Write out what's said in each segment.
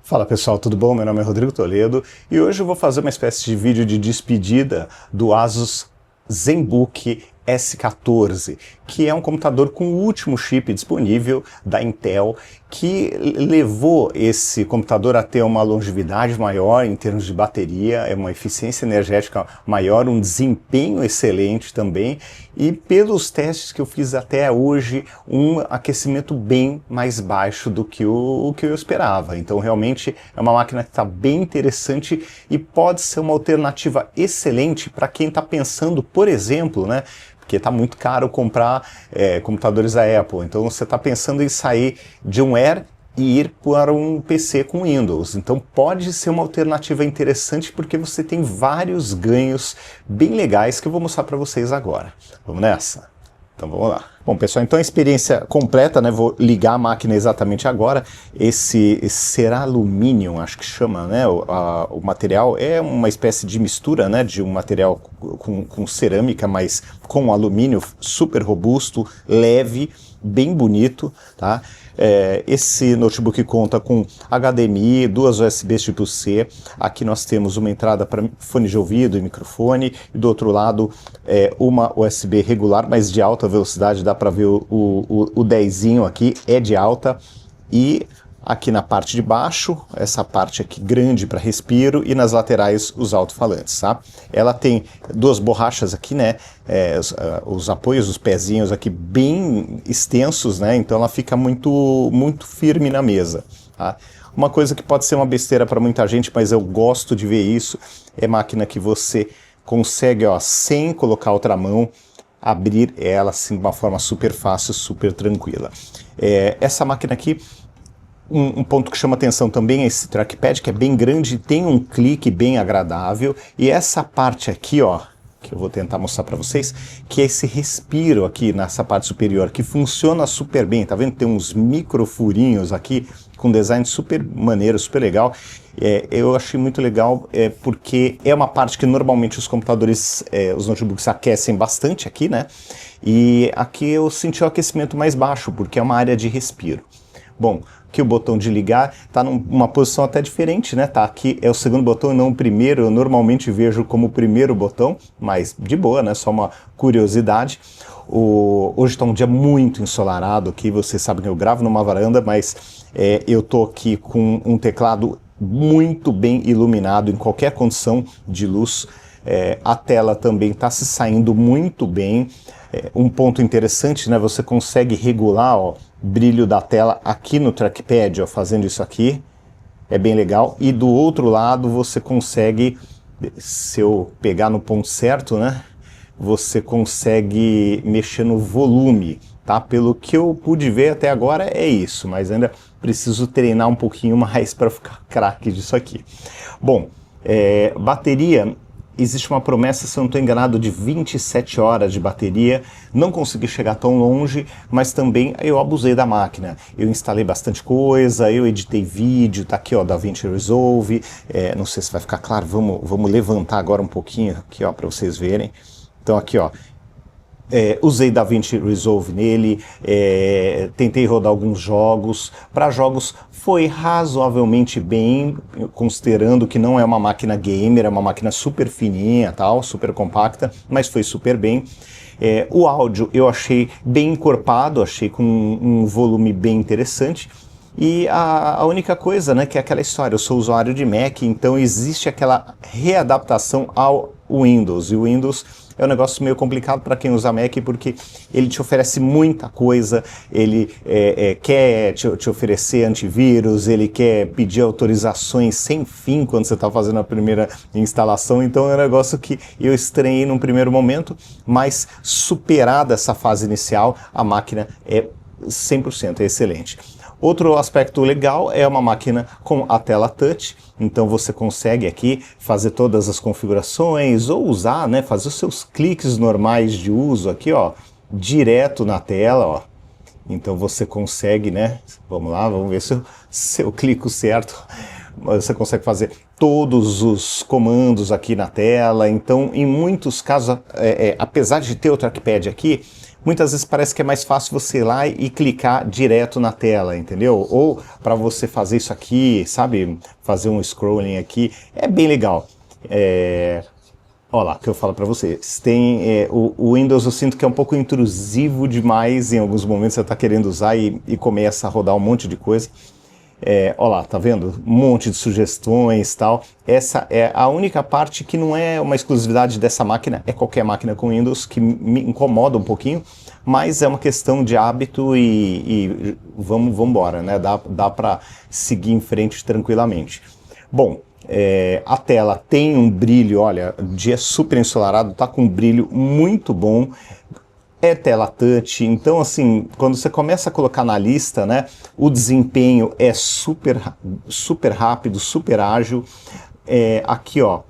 Fala pessoal, tudo bom? Meu nome é Rodrigo Toledo e hoje eu vou fazer uma espécie de vídeo de despedida do Asus ZenBook S14, que é um computador com o último chip disponível da Intel, que levou esse computador a ter uma longevidade maior em termos de bateria, uma eficiência energética maior, um desempenho excelente também, e pelos testes que eu fiz até hoje, um aquecimento bem mais baixo do que o que eu esperava. Então realmente é uma máquina que está bem interessante e pode ser uma alternativa excelente para quem está pensando, por exemplo, né? Porque está muito caro comprar computadores da Apple. Então você está pensando em sair de um Air e ir para um PC com Windows. Então pode ser uma alternativa interessante porque você tem vários ganhos bem legais que eu vou mostrar para vocês agora. Vamos nessa? Então vamos lá. Bom pessoal, então a experiência completa, né? Vou ligar a máquina exatamente agora. Esse Ceraluminium, acho que chama, né? O material é uma espécie de mistura, né? De um material com cerâmica, mas com alumínio, super robusto, leve, bem bonito, tá? Esse notebook conta com HDMI, duas USBs tipo C. Aqui nós temos uma entrada para fone de ouvido e microfone, e do outro lado uma USB regular, mas de alta velocidade. Dá para ver o 10zinho aqui, é de alta. E aqui na parte de baixo, essa parte aqui grande para respiro, e nas laterais os alto-falantes, tá? Ela tem duas borrachas aqui, né? Os apoios, os pezinhos aqui bem extensos, né? Então ela fica muito firme na mesa, tá? Uma coisa que pode ser uma besteira para muita gente, mas eu gosto de ver isso, é máquina que você consegue, ó, sem colocar outra mão, abrir ela assim de uma forma super fácil, super tranquila. Essa máquina aqui, um ponto que chama atenção também é esse trackpad, que é bem grande, tem um clique bem agradável, e essa parte aqui, ó, que eu vou tentar mostrar para vocês, que é esse respiro aqui nessa parte superior, que funciona super bem, tá vendo? Tem uns micro furinhos aqui, com design super maneiro, super legal. Eu achei muito legal, porque é uma parte que normalmente os computadores, os notebooks aquecem bastante aqui, né? E aqui eu senti o aquecimento mais baixo, porque é uma área de respiro. Bom, aqui o botão de ligar está numa posição até diferente, né? Tá aqui é o segundo botão e não o primeiro. Eu normalmente vejo como o primeiro botão, mas de boa, né? Só uma curiosidade. Hoje está um dia muito ensolarado aqui, vocês sabem que eu gravo numa varanda, mas eu tô aqui com um teclado muito bem iluminado em qualquer condição de luz. A tela também está se saindo muito bem. Um ponto interessante, né? Você consegue regular, ó, brilho da tela aqui no trackpad, ó, fazendo isso aqui. É bem legal. E do outro lado você consegue, se eu pegar no ponto certo, né? Você consegue mexer no volume, tá? Pelo que eu pude ver até agora é isso, mas ainda preciso treinar um pouquinho mais para ficar craque disso aqui. Bom, bateria, existe uma promessa, se eu não estou enganado, de 27 horas de bateria. Não consegui chegar tão longe, mas também eu abusei da máquina. Eu instalei bastante coisa, eu editei vídeo, tá aqui, ó, DaVinci Resolve. Não sei se vai ficar claro, vamos levantar agora um pouquinho aqui, ó, para vocês verem. Então aqui, ó, usei DaVinci Resolve nele, tentei rodar alguns jogos. Para jogos foi razoavelmente bem, considerando que não é uma máquina gamer, é uma máquina super fininha, tal, super compacta, mas foi super bem. O áudio eu achei bem encorpado, achei com um volume bem interessante. E a única coisa, né, que é aquela história, eu sou usuário de Mac, então existe aquela readaptação ao Windows, e o Windows é um negócio meio complicado para quem usa Mac, porque ele te oferece muita coisa, ele quer te oferecer antivírus, ele quer pedir autorizações sem fim quando você está fazendo a primeira instalação. Então é um negócio que eu estranhei num primeiro momento, mas superada essa fase inicial, a máquina é 100%, é excelente. Outro aspecto legal é uma máquina com a tela touch, então você consegue aqui fazer todas as configurações ou usar, né, fazer os seus cliques normais de uso aqui, ó, direto na tela, ó. Então você consegue, né, vamos lá, vamos ver se eu clico certo. Você consegue fazer todos os comandos aqui na tela. Então, em muitos casos, apesar de ter o trackpad aqui, muitas vezes parece que é mais fácil você ir lá e clicar direto na tela, entendeu? Ou para você fazer isso aqui, sabe? Fazer um scrolling aqui, é bem legal. Olha lá, o que eu falo para vocês. O Windows eu sinto que é um pouco intrusivo demais em alguns momentos, você está querendo usar e começa a rodar um monte de coisa. Olha lá, tá vendo? Um monte de sugestões e tal. Essa é a única parte que não é uma exclusividade dessa máquina, é qualquer máquina com Windows que me incomoda um pouquinho, mas é uma questão de hábito e vamos embora, né? Dá para seguir em frente tranquilamente. Bom, a tela tem um brilho, olha, dia super ensolarado, tá com um brilho muito bom. É tela touch, então assim, quando você começa a colocar na lista, né, o desempenho é super rápido, super ágil. Aqui ó,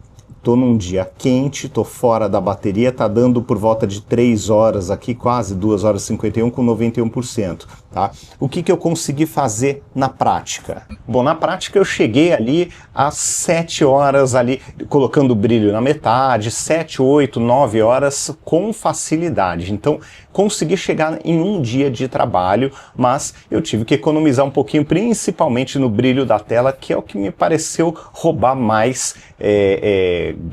tô num dia quente, tô fora da bateria, tá dando por volta de 3 horas aqui, quase 2 horas e 51 com 91%, tá? O que eu consegui fazer na prática? Bom, na prática eu cheguei ali às 7 horas ali, colocando o brilho na metade, 7, 8, 9 horas com facilidade. Então, consegui chegar em um dia de trabalho, mas eu tive que economizar um pouquinho, principalmente no brilho da tela, que é o que me pareceu roubar mais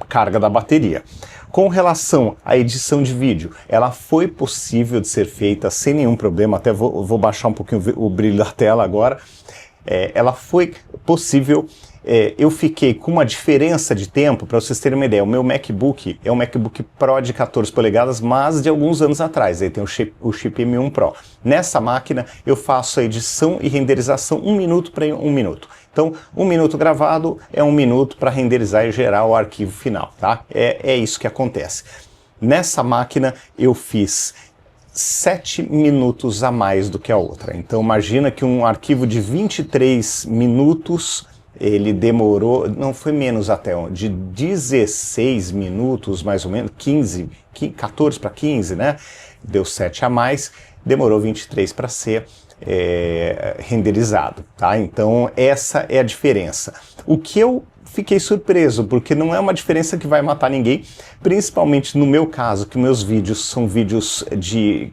carga da bateria. Com relação à edição de vídeo, ela foi possível de ser feita sem nenhum problema, até vou baixar um pouquinho o brilho da tela agora. Ela foi possível, eu fiquei com uma diferença de tempo, para vocês terem uma ideia, o meu MacBook é um MacBook Pro de 14 polegadas, mas de alguns anos atrás, aí tem o chip M1 Pro. Nessa máquina eu faço a edição e renderização 1 minuto para 1 minuto. Então, 1 minuto gravado é 1 minuto para renderizar e gerar o arquivo final, tá? É isso que acontece. Nessa máquina eu fiz 7 minutos a mais do que a outra. Então imagina que um arquivo de 23 minutos, ele demorou, não foi menos até, de 16 minutos mais ou menos, 14 para 15, né? Deu 7 a mais, demorou 23 para ser renderizado, tá? Então essa é a diferença. O que eu fiquei surpreso, porque não é uma diferença que vai matar ninguém, principalmente no meu caso, que meus vídeos são vídeos de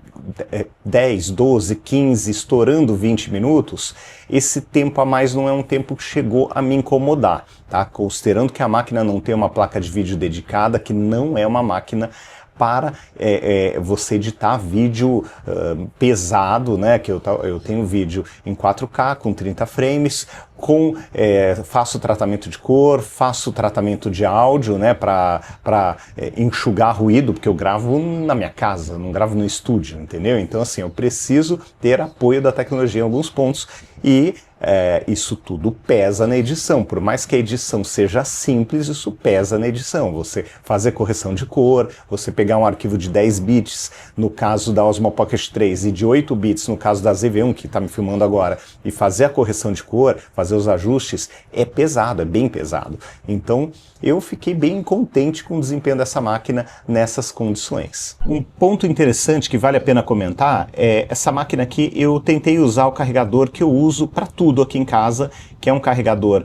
10, 12, 15, estourando 20 minutos, esse tempo a mais não é um tempo que chegou a me incomodar, tá? Considerando que a máquina não tem uma placa de vídeo dedicada, que não é uma máquina para você editar vídeo pesado, né? Que eu tenho vídeo em 4K com 30 frames, faço tratamento de cor, faço tratamento de áudio, né? Para enxugar ruído, porque eu gravo na minha casa, não gravo no estúdio, entendeu? Então assim, eu preciso ter apoio da tecnologia em alguns pontos e isso tudo pesa na edição. Por mais que a edição seja simples, isso pesa na edição. Você fazer correção de cor, você pegar um arquivo de 10 bits, no caso da Osmo Pocket 3, e de 8 bits, no caso da ZV-1, que está me filmando agora, e fazer a correção de cor, fazer os ajustes, é pesado, é bem pesado. Então, eu fiquei bem contente com o desempenho dessa máquina nessas condições. Um ponto interessante que vale a pena comentar é essa máquina aqui, eu tentei usar o carregador que eu uso para tudo aqui em casa, que é um carregador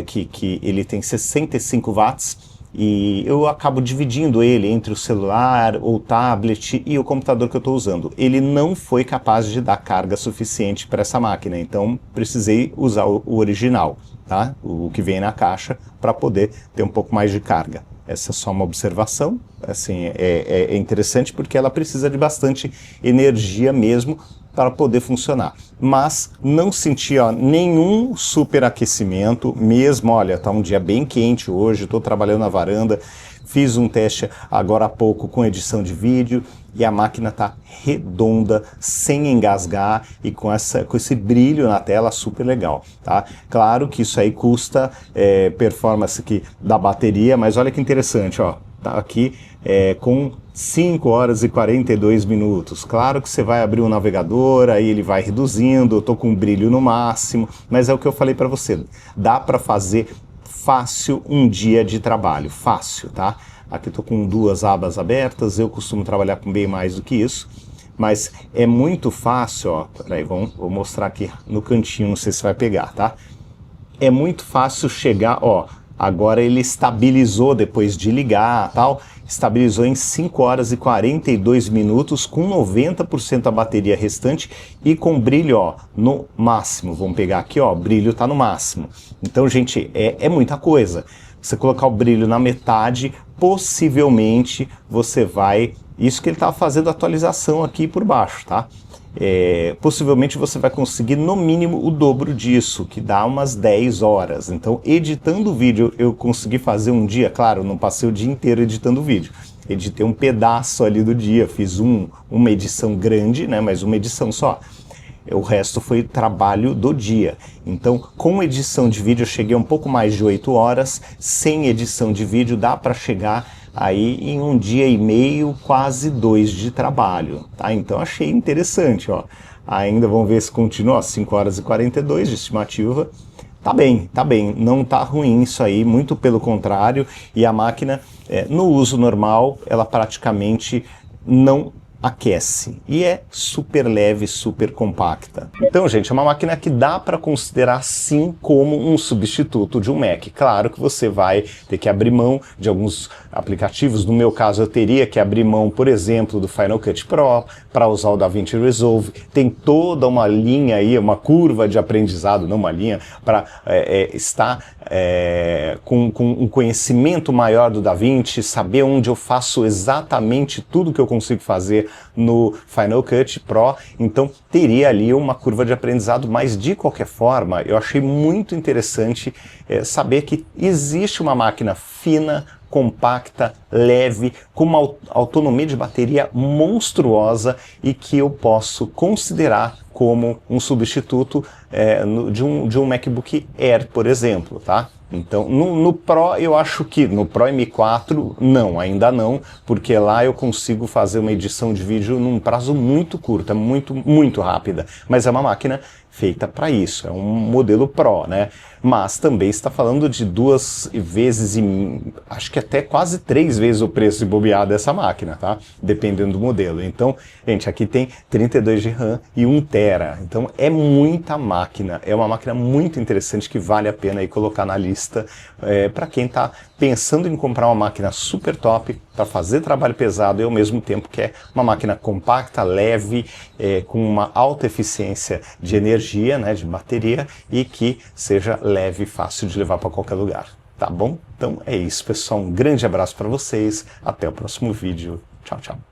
que ele tem 65 watts, e eu acabo dividindo ele entre o celular, ou tablet e o computador que eu estou usando. Ele não foi capaz de dar carga suficiente para essa máquina, então precisei usar o original, tá? O que vem na caixa, para poder ter um pouco mais de carga. Essa é só uma observação, assim, é interessante porque ela precisa de bastante energia mesmo para poder funcionar. Mas não senti nenhum superaquecimento, mesmo, olha, tá um dia bem quente hoje, estou trabalhando na varanda, fiz um teste agora há pouco com edição de vídeo e a máquina está redonda, sem engasgar e com esse brilho na tela super legal, tá? Claro que isso aí custa performance aqui da bateria, mas olha que interessante, ó, tá aqui com 5 horas e 42 minutos. Claro que você vai abrir o navegador, aí ele vai reduzindo, eu tô com brilho no máximo, mas é o que eu falei para você, dá para fazer fácil um dia de trabalho, fácil, tá? Aqui eu tô com 2 abas abertas, eu costumo trabalhar com bem mais do que isso, mas é muito fácil, ó, peraí, vou mostrar aqui no cantinho, não sei se vai pegar, tá? É muito fácil chegar, ó, agora ele estabilizou depois de ligar, tal, estabilizou em 5 horas e 42 minutos com 90% da bateria restante e com brilho, ó, no máximo. Vamos pegar aqui, ó, brilho tá no máximo. Então, gente, é muita coisa. Você colocar o brilho na metade, possivelmente você vai... Isso que ele estava fazendo atualização aqui por baixo, tá? Possivelmente você vai conseguir no mínimo o dobro disso, que dá umas 10 horas. Então, editando o vídeo, eu consegui fazer um dia, claro, não passei o dia inteiro editando o vídeo. Editei um pedaço ali do dia, fiz uma edição grande, né, mas uma edição só. O resto foi trabalho do dia. Então, com edição de vídeo eu cheguei a um pouco mais de 8 horas, sem edição de vídeo dá para chegar aí em 1 dia e meio, quase 2 de trabalho, tá? Então achei interessante, ó. Ainda vamos ver se continua, 5 horas e 42 de estimativa. Tá bem, não tá ruim isso aí, muito pelo contrário, e a máquina, no uso normal, ela praticamente não aquece e é super leve, super compacta. Então, gente, é uma máquina que dá para considerar sim como um substituto de um Mac. Claro que você vai ter que abrir mão de alguns aplicativos. No meu caso, eu teria que abrir mão, por exemplo, do Final Cut Pro para usar o DaVinci Resolve. Tem toda uma linha aí, uma curva de aprendizado, não uma linha, para estar com um conhecimento maior do DaVinci, saber onde eu faço exatamente tudo que eu consigo fazer no Final Cut Pro, então teria ali uma curva de aprendizado, mas de qualquer forma eu achei muito interessante saber que existe uma máquina fina, compacta, leve, com uma autonomia de bateria monstruosa e que eu posso considerar como um substituto de um MacBook Air, por exemplo, tá? Então, no Pro, eu acho que no Pro M4, não, ainda não, porque lá eu consigo fazer uma edição de vídeo num prazo muito curto, muito rápida, mas é uma máquina feita para isso, é um modelo Pro, né? Mas também está falando de 2 vezes e acho que até quase 3 vezes o preço de bobear dessa máquina, tá? Dependendo do modelo. Então, gente, aqui tem 32 de RAM e 1 TB. Então, é muita máquina. É uma máquina muito interessante que vale a pena aí colocar na lista para quem está pensando em comprar uma máquina super top para fazer trabalho pesado e ao mesmo tempo quer uma máquina compacta, leve, com uma alta eficiência de energia, né, de bateria e que seja leve e fácil de levar para qualquer lugar, tá bom? Então é isso, pessoal. Um grande abraço para vocês. Até o próximo vídeo. Tchau, tchau.